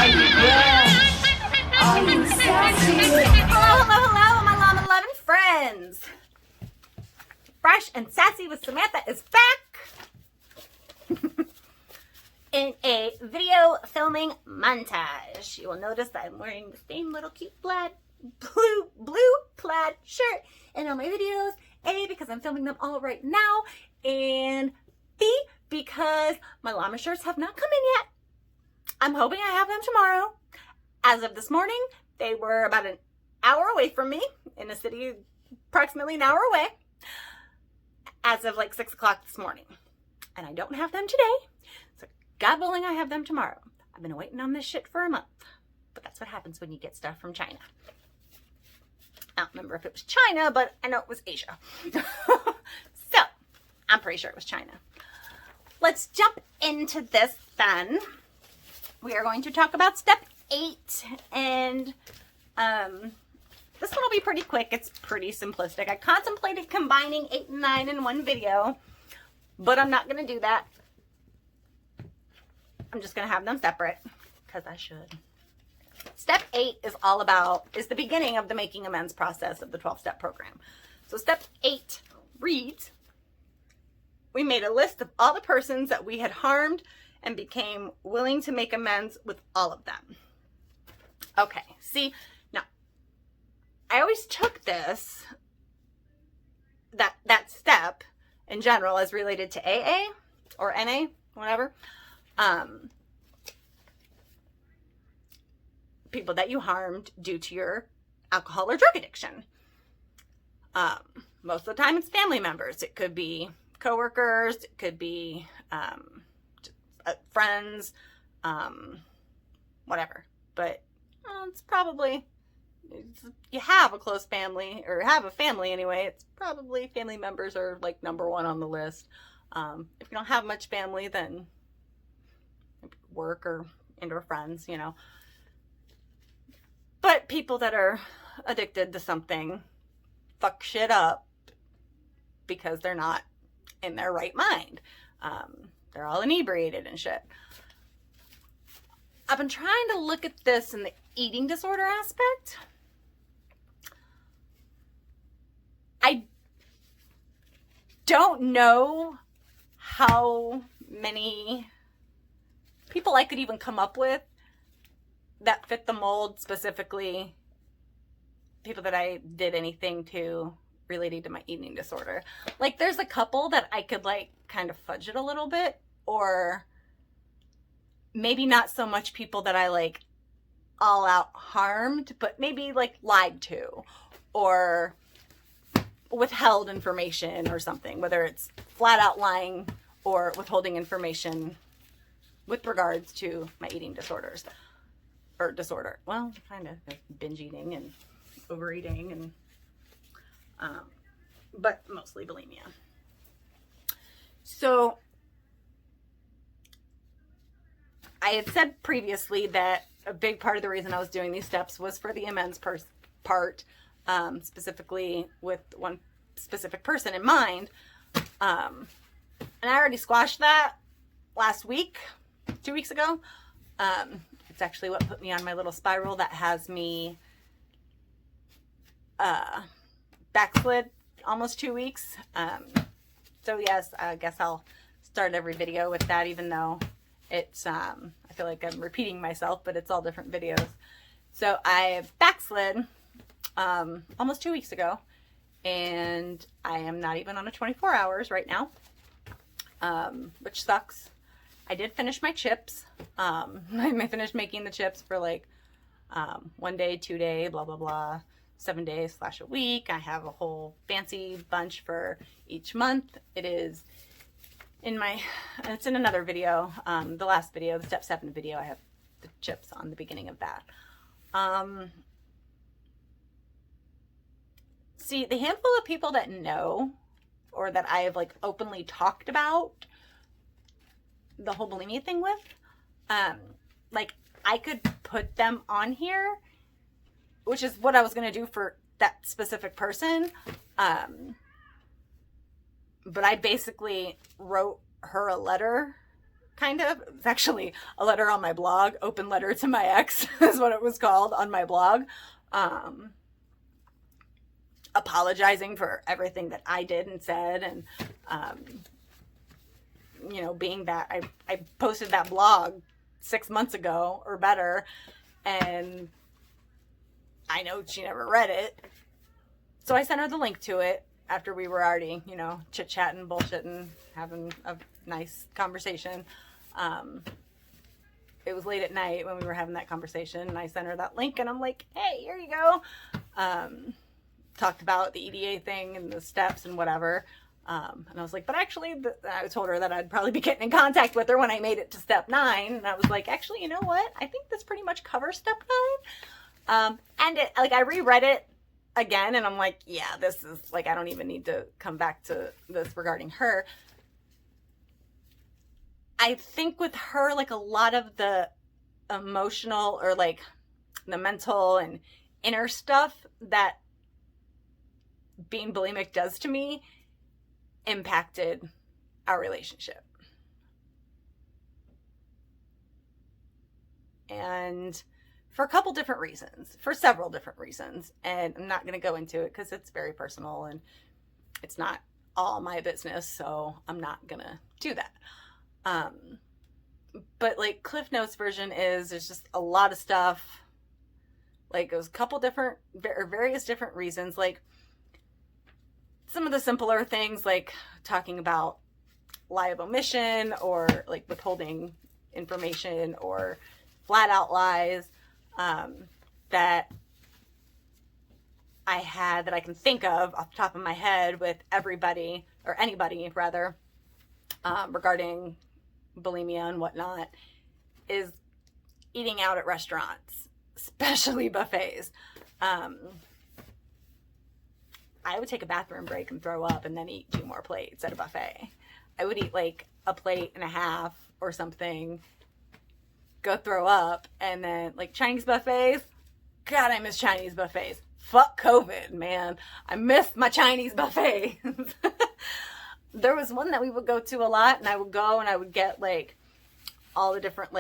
Are you sassy? Hello, my llama loving friends. Brash and Sassy with Samantha is back in a video filming montage. You will notice that I'm wearing the same little cute blue plaid shirt in all my videos. A, because I'm filming them all right now, and B, because my llama shirts have not come in yet. I'm hoping I have them tomorrow. As of this morning, they were about an hour away from me in a city approximately an hour away as of like 6 o'clock this morning. And I don't have them today. So God willing, I have them tomorrow. I've been waiting on this shit for a month. But that's what happens when you get stuff from China. I don't remember if it was China, but I know it was Asia. So I'm pretty sure it was China. Let's jump into this then. We are going to talk about step 8, and this one will be pretty quick. It's pretty simplistic. I contemplated combining 8 and 9 in one video, but I'm not going to do that. I'm just going to have them separate because I should. Step 8 is the beginning of the making amends process of the 12-step program. So step 8 reads, we made a list of all the persons that we had harmed and became willing to make amends with all of them. Okay, see, now, I always took this, that step in general as related to AA or NA, whatever. People that you harmed due to your alcohol or drug addiction. Most of the time it's family members. It could be coworkers, it could be friends, whatever. But it's probably, you have a close family, or have a family anyway, it's probably family members are like number one on the list. If you don't have much family, then work or indoor friends, you know. But people that are addicted to something fuck shit up because they're not in their right mind. They're all inebriated and shit. I've been trying to look at this in the eating disorder aspect. I don't know how many people I could even come up with that fit the mold, specifically people that I did anything to related to my eating disorder. Like, there's a couple that I could like kind of fudge it a little bit, or maybe not so much people that I like all out harmed, but maybe like lied to or withheld information or something, whether it's flat out lying or withholding information with regards to my eating disorders. Or disorder. Well, kind of binge eating and overeating, and but mostly bulimia. So I had said previously that a big part of the reason I was doing these steps was for the amends part, specifically with one specific person in mind. And I already squashed that last week, 2 weeks ago. It's actually what put me on my little spiral that has me backslid almost 2 weeks. So yes, I guess I'll start every video with that, even though it's, I feel like I'm repeating myself, but it's all different videos. So I backslid almost 2 weeks ago, and I am not even on a 24 hours right now, which sucks. I did finish my chips. I finished making the chips for like 1 day, 2 day, blah, blah, blah, 7 days / a week. I have a whole fancy bunch for each month. It is in it's in another video, the last video, the step 7 video. I have the chips on the beginning of that. See, the handful of people that know, or that I have like openly talked about the whole bulimia thing with, like, I could put them on here, which is what I was going to do for that specific person. But I basically wrote her a letter kind of. It's actually a letter on my blog. Open letter to my ex is what it was called on my blog. Apologizing for everything that I did and said, and being that I posted that blog 6 months ago or better, and I know she never read it, so I sent her the link to it after we were already chit-chatting, bullshitting, having a nice conversation. It was late at night when we were having that conversation, and I sent her that link, and I'm like, hey, here you go. Talked about the EDA thing and the steps and whatever. And I was like, but actually, I told her that I'd probably be getting in contact with her when I made it to step 9. And I was like, actually, you know what? I think this pretty much covers step 9. And I reread it again, and I'm like, yeah, this is I don't even need to come back to this regarding her. I think with her, a lot of the emotional or the mental and inner stuff that being bulimic does to me impacted our relationship. And for several different reasons. And I'm not going to go into it because it's very personal and it's not all my business. So I'm not going to do that. But Cliff Notes version is, there's just a lot of stuff. It was a couple different, or various different reasons. Some of the simpler things, talking about lie of omission, or withholding information, or flat out lies, that I had, that I can think of off the top of my head with everybody, or anybody rather, regarding bulimia and whatnot, is eating out at restaurants, especially buffets. I would take a bathroom break and throw up and then eat 2 more plates at a buffet. I would eat a plate and a half or something, go throw up, and then Chinese buffets. God, I miss Chinese buffets. Fuck COVID, man. I miss my Chinese buffet. There was one that we would go to a lot, and I would go and I would get all the different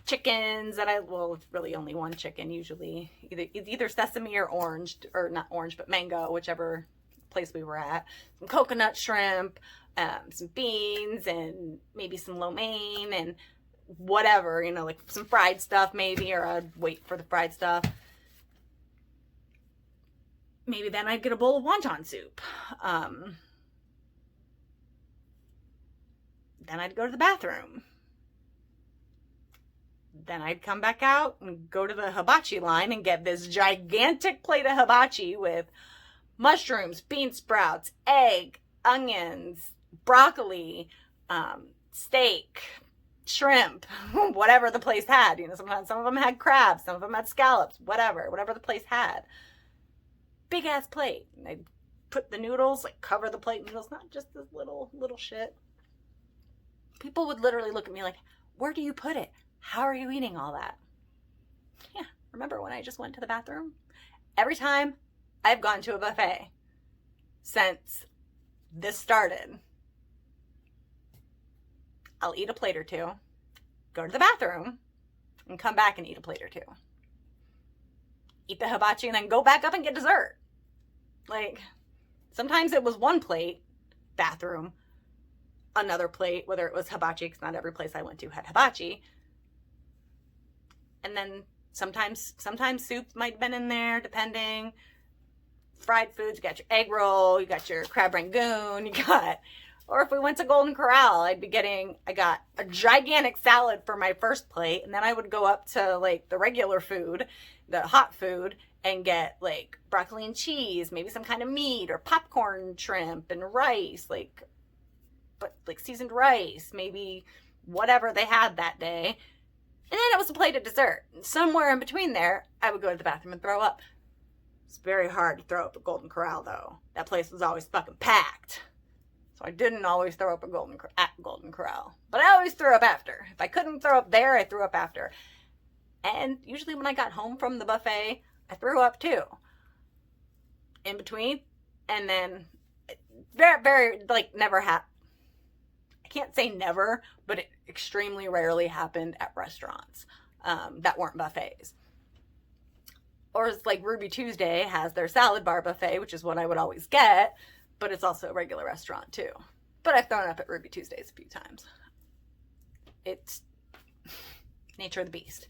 chickens that it's really only one chicken usually, either sesame or orange, or not orange but mango, whichever place we were at. Some coconut shrimp, some beans, and maybe some lo mein and whatever, some fried stuff maybe, or I'd wait for the fried stuff. Maybe then I'd get a bowl of wonton soup. Then I'd go to the bathroom. Then I'd come back out and go to the hibachi line and get this gigantic plate of hibachi with mushrooms, bean sprouts, egg, onions, broccoli, steak, shrimp, whatever the place had. Sometimes some of them had crabs, some of them had scallops, whatever the place had. Big ass plate. And I'd put the noodles, cover the plate noodles, not just this little shit. People would literally look at me like, where do you put it? How are you eating all that? Yeah, remember when I just went to the bathroom? Every time I've gone to a buffet since this started, I'll eat a plate or 2, go to the bathroom, and come back and eat a plate or 2. Eat the hibachi and then go back up and get dessert. Sometimes it was 1 plate, bathroom, another plate, whether it was hibachi, because not every place I went to had hibachi. And then sometimes soup might have been in there, depending. Fried foods, you got your egg roll, you got your crab rangoon, or if we went to Golden Corral, I got a gigantic salad for my first plate, and then I would go up to the regular food, the hot food, and get broccoli and cheese, maybe some kind of meat, or popcorn shrimp and rice, seasoned rice, maybe whatever they had that day. And then it was a plate of dessert. And somewhere in between there, I would go to the bathroom and throw up. It's very hard to throw up at Golden Corral, though. That place was always fucking packed. So I didn't always throw up at Golden Corral. But I always threw up after. If I couldn't throw up there, I threw up after. And usually when I got home from the buffet, I threw up too. In between. And then, very, very, never happened. I can't say never, but extremely rarely happened at restaurants that weren't buffets. Or it's like Ruby Tuesday has their salad bar buffet, which is what I would always get, but it's also a regular restaurant too. But I've thrown up at Ruby Tuesdays a few times. It's nature of the beast.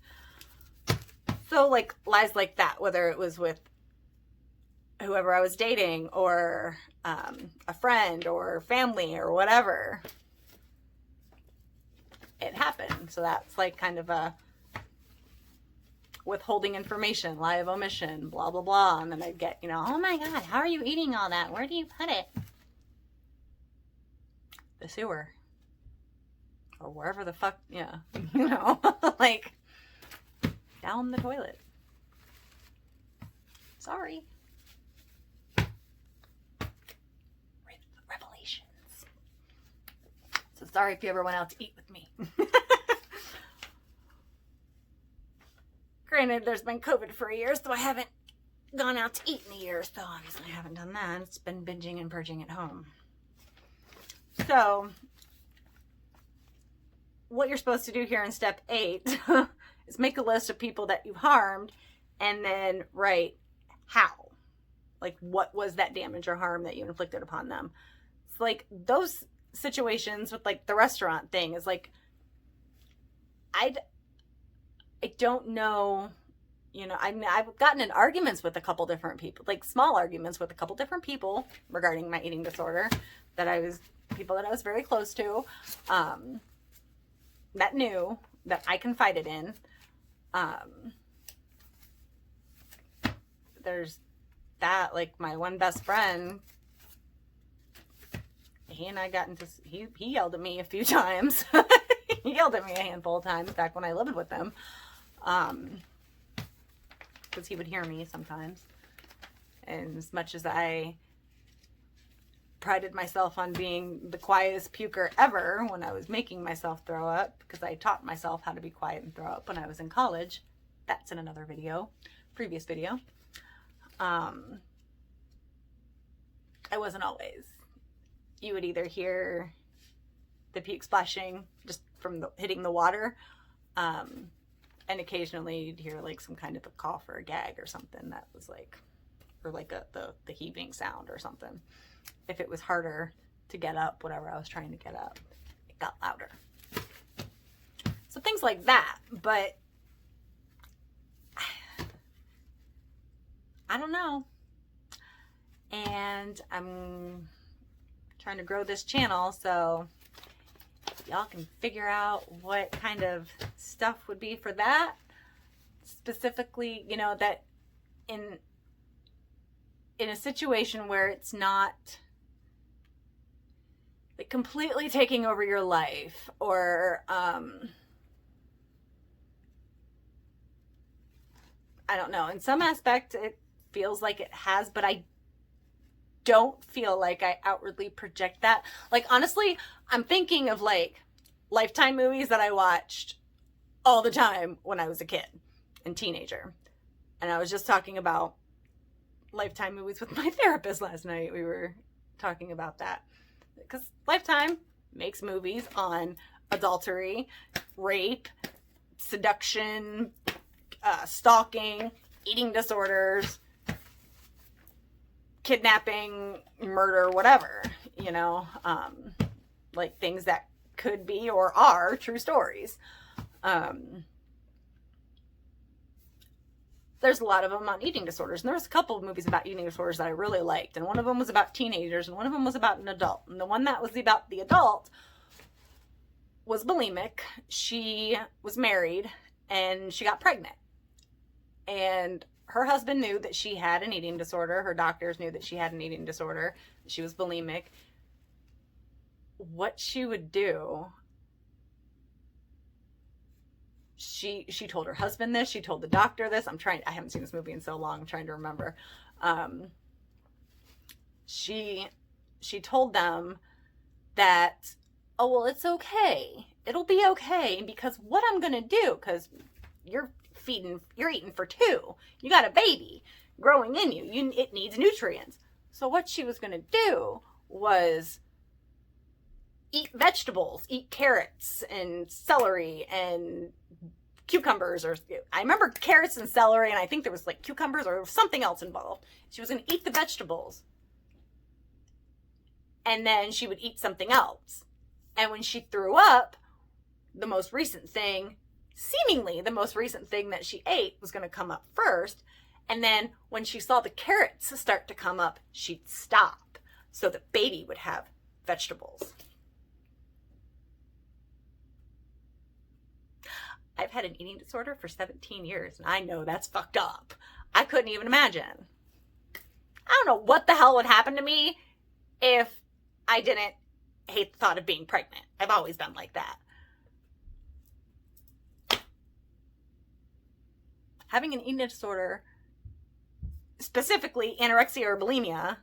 So like lies like that, whether it was with whoever I was dating or a friend or family or whatever, it happened. So that's like kind of a withholding information, lie of omission, blah, blah, blah. And then I'd get, oh my God, how are you eating all that? Where do you put it? The sewer. Or wherever the fuck, yeah, like down the toilet. Sorry. Revelations. So sorry if you ever went out to eat with me. Granted, there's been COVID for a year, so I haven't gone out to eat in a year, so obviously I haven't done that. It's been binging and purging at home. So, what you're supposed to do here in step 8 is make a list of people that you've harmed and then write how. Like, what was that damage or harm that you inflicted upon them? It's like those situations with like the restaurant thing is like, I don't know, I've gotten in arguments with a couple different people, like small arguments with a couple different people regarding my eating disorder people that I was very close to, that knew, that I confided in. There's that, like my one best friend, he and I got into, he yelled at me a few times. He yelled at me a handful of times back when I lived with him. Because he would hear me sometimes. And as much as I prided myself on being the quietest puker ever when I was making myself throw up, because I taught myself how to be quiet and throw up when I was in college. That's in another video, previous video. I wasn't always. You would either hear the puke splashing just from hitting the water, and occasionally you'd hear like some kind of a cough or a gag or something that was like, or like the heaving sound or something. If it was harder to get up, whatever I was trying to get up, it got louder. So things like that, but I don't know. And I'm trying to grow this channel, so y'all can figure out what kind of stuff would be for that. Specifically, that in a situation where it's not like completely taking over your life, or I don't know, in some aspect it feels like it has, but I don't feel like I outwardly project that. Like, honestly, I'm thinking of like Lifetime movies that I watched all the time when I was a kid and teenager. And I was just talking about Lifetime movies with my therapist last night. We were talking about that because Lifetime makes movies on adultery, rape, seduction, stalking, eating disorders, kidnapping, murder, whatever, like things that could be or are true stories. There's a lot of them on eating disorders, and there was a couple of movies about eating disorders that I really liked, and one of them was about teenagers, and one of them was about an adult, and the one that was about the adult was bulimic. She was married, and she got pregnant, and her husband knew that she had an eating disorder. Her doctors knew that she had an eating disorder. She was bulimic. What she would do, she told her husband this, she told the doctor this. I haven't seen this movie in so long, I'm trying to remember. She told them that, oh, well, it's okay. It'll be okay, because what I'm going to do, because you're eating for 2. You got a baby growing in you. It needs nutrients. So what she was going to do was eat vegetables, eat carrots and celery and cucumbers, or I remember carrots and celery, and I think there was like cucumbers or something else involved. She was going to eat the vegetables, and then she would eat something else. And when she threw up, the most recent thing, seemingly the most recent thing that she ate was going to come up first. And then when she saw the carrots start to come up, she'd stop so the baby would have vegetables. I've had an eating disorder for 17 years, and I know that's fucked up. I couldn't even imagine. I don't know what the hell would happen to me if I didn't hate the thought of being pregnant. I've always been like that. Having an eating disorder, specifically anorexia or bulimia,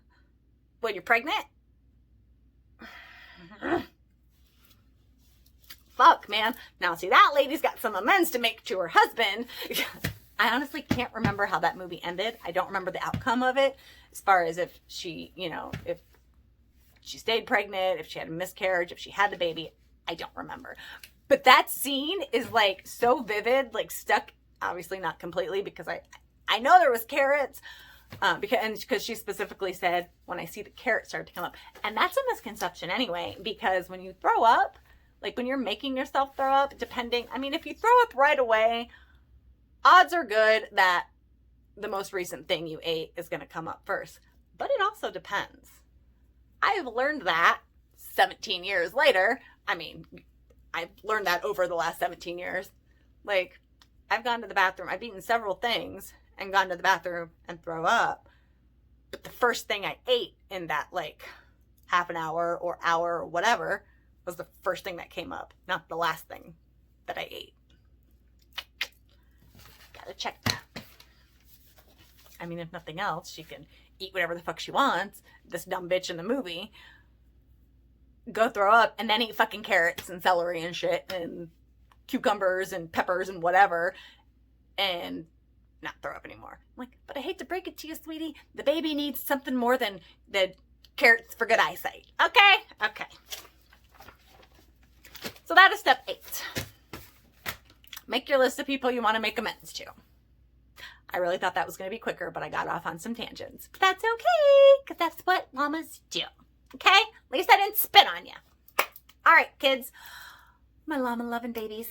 when you're pregnant, fuck, man. Now, see, that lady's got some amends to make to her husband. I honestly can't remember how that movie ended. I don't remember the outcome of it, as far as if she, if she stayed pregnant, if she had a miscarriage, if she had the baby. I don't remember. But that scene is like so vivid, like stuck, obviously not completely, because I know there was carrots, because she specifically said, when I see the carrots start to come up. And that's a misconception anyway, because when you throw up, like when you're making yourself throw up, if you throw up right away, odds are good that the most recent thing you ate is going to come up first. But it also depends. I have learned that 17 years later. I've learned that over the last 17 years. Like, I've gone to the bathroom. I've eaten several things and gone to the bathroom and throw up. But the first thing I ate in that, like, half an hour or hour or whatever was the first thing that came up, not the last thing that I ate. Gotta check that. If nothing else, she can eat whatever the fuck she wants, this dumb bitch in the movie, go throw up, and then eat fucking carrots and celery and shit, and cucumbers and peppers and whatever, and not throw up anymore. I'm like, but I hate to break it to you, sweetie, the baby needs something more than the carrots for good eyesight. Okay. So that is step 8. Make your list of people you want to make amends to. I really thought that was going to be quicker, but I got off on some tangents. But that's okay, because that's what llamas do. Okay? At least I didn't spit on you. All right, kids. My llama-loving babies.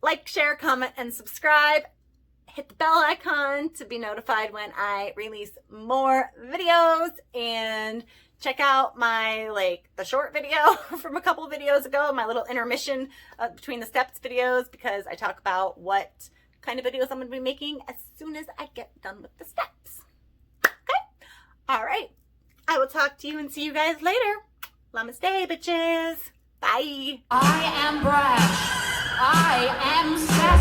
Like, share, comment, and subscribe. Hit the bell icon to be notified when I release more videos. And check out my, the short video from a couple videos ago, my little intermission between the steps videos, because I talk about what kind of videos I'm going to be making as soon as I get done with the steps. Okay? All right. I will talk to you and see you guys later. Namaste, bitches. Bye. I am brash. I am sassy.